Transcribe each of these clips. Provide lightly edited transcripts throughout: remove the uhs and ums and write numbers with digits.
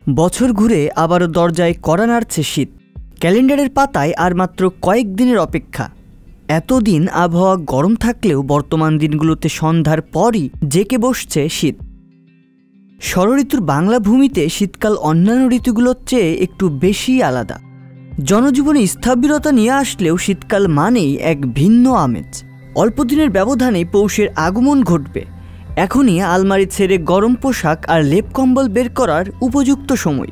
বছর ঘুরে আবারও দরজায় কড়া নাড়ছে শীত। ক্যালেন্ডারের পাতায় আর মাত্র কয়েকদিনের অপেক্ষা। এতদিন আবহাওয়া গরম থাকলেও বর্তমান দিনগুলোতে সন্ধ্যার পরই জেঁকে বসছে শীত। ষড়ঋতুর বাংলা ভূমিতে শীতকাল অন্যান্য ঋতুগুলোর চেয়ে একটু বেশি আলাদা। জনজীবনে স্থবিরতা নিয়ে আসলেও শীতকাল মানেই এক ভিন্ন আমেজ। অল্প দিনের ব্যবধানে পৌষের আগমন ঘটবে। এখনই আলমারি ছেড়ে গরম পোশাক আর লেপ কম্বল বের করার উপযুক্ত সময়।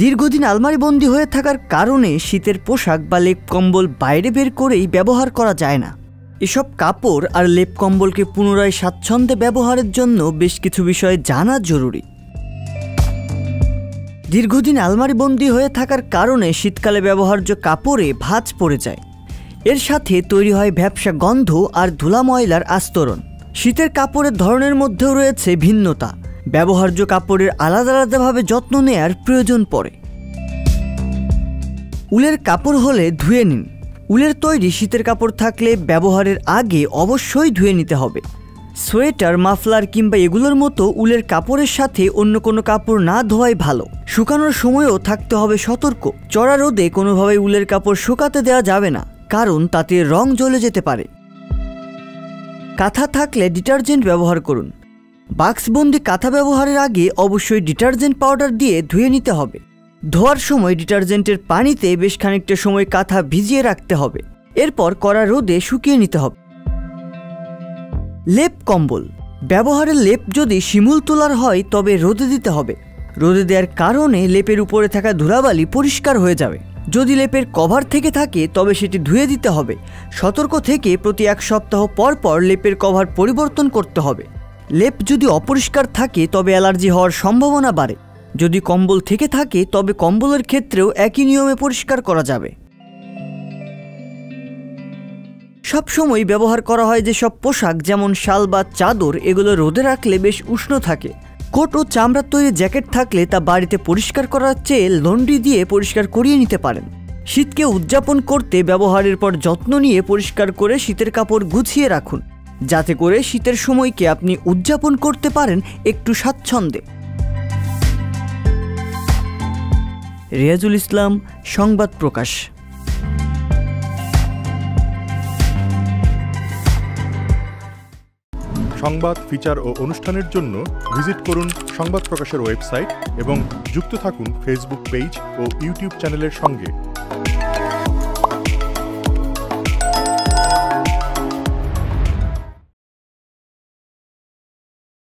দীর্ঘদিন আলমারিবন্দী হয়ে থাকার কারণে শীতের পোশাক বা লেপ কম্বল বাইরে বের করেই ব্যবহার করা যায় না। এসব কাপড় আর লেপ কম্বলকে পুনরায় স্বাচ্ছন্দ্যে ব্যবহারের জন্য বেশ কিছু বিষয় জানা জরুরি। দীর্ঘদিন আলমারিবন্দী হয়ে থাকার কারণে শীতকালে ব্যবহার্য কাপড়ে ভাঁজ পড়ে যায়। এর সাথে তৈরি হয় ভ্যাপসা গন্ধ আর ধুলা ময়লার আস্তরণ। শীতের কাপড়ের ধরনের মধ্যেও রয়েছে ভিন্নতা। ব্যবহার্য কাপড়ের আলাদা আলাদাভাবে যত্ন নেয়ার প্রয়োজন পড়ে। উলের কাপড় হলে ধুয়ে নিন। উলের তৈরি শীতের কাপড় থাকলে ব্যবহারের আগে অবশ্যই ধুয়ে নিতে হবে। সোয়েটার, মাফলার কিংবা এগুলোর মতো উলের কাপড়ের সাথে অন্য কোনো কাপড় না ধোয়াই ভালো। শুকানোর সময়ও থাকতে হবে সতর্ক। চড়া রোদে কোনোভাবে উলের কাপড় শুকাতে দেওয়া যাবে না, কারণ তাতে রং জ্বলে যেতে পারে। কাঁথা থাকলে ডিটারজেন্ট ব্যবহার করুন। বাক্সবন্দি কাঁথা ব্যবহারের আগে অবশ্যই ডিটারজেন্ট পাউডার দিয়ে ধুয়ে নিতে হবে। ধোয়ার সময় ডিটারজেন্টের পানিতে বেশ খানিকটা সময় কাঁথা ভিজিয়ে রাখতে হবে। এরপর কড়া রোদে শুকিয়ে নিতে হবে। লেপ কম্বল ব্যবহারের লেপ যদি শিমুল তোলার হয় তবে রোদে দিতে হবে। রোদে দেওয়ার কারণে লেপের উপরে থাকা ধুলাবালি পরিষ্কার হয়ে যাবে। যদি লেপের কভার থেকে থাকে তবে সেটি ধুয়ে দিতে হবে। সতর্ক থেকে প্রতি 1 সপ্তাহ পর পর লেপের কভার পরিবর্তন করতে হবে। লেপ যদি অপরিষ্কার থাকে তবে অ্যালার্জি হওয়ার সম্ভাবনা বাড়ে। যদি কম্বল থেকে থাকে তবে কম্বলের ক্ষেত্রেও একই নিয়মে পরিষ্কার করা যাবে। সবসময় ব্যবহার করা হয় যেসব পোশাক, যেমন শাল বা চাদর, এগুলো রোদে রাখলে বেশ উষ্ণ থাকে। কোট ও চামড়ার তৈরি জ্যাকেট থাকলে তা বাড়িতে পরিষ্কার করার চেয়ে লন্ড্রি দিয়ে পরিষ্কার করিয়ে নিতে পারেন। শীতকে উদযাপন করতে ব্যবহারের পর যত্ন নিয়ে পরিষ্কার করে শীতের কাপড় গুছিয়ে রাখুন, যাতে করে শীতের সময়কে আপনি উদযাপন করতে পারেন একটু স্বাচ্ছন্দ্যে। রিয়াজুল ইসলাম, সংবাদ প্রকাশ। সংবাদ, ফিচার ও অনুষ্ঠানের জন্য ভিজিট করুন সংবাদ প্রকাশের ওয়েবসাইট এবং যুক্ত থাকুন ফেসবুক পেজ ও ইউটিউব চ্যানেলের সঙ্গে।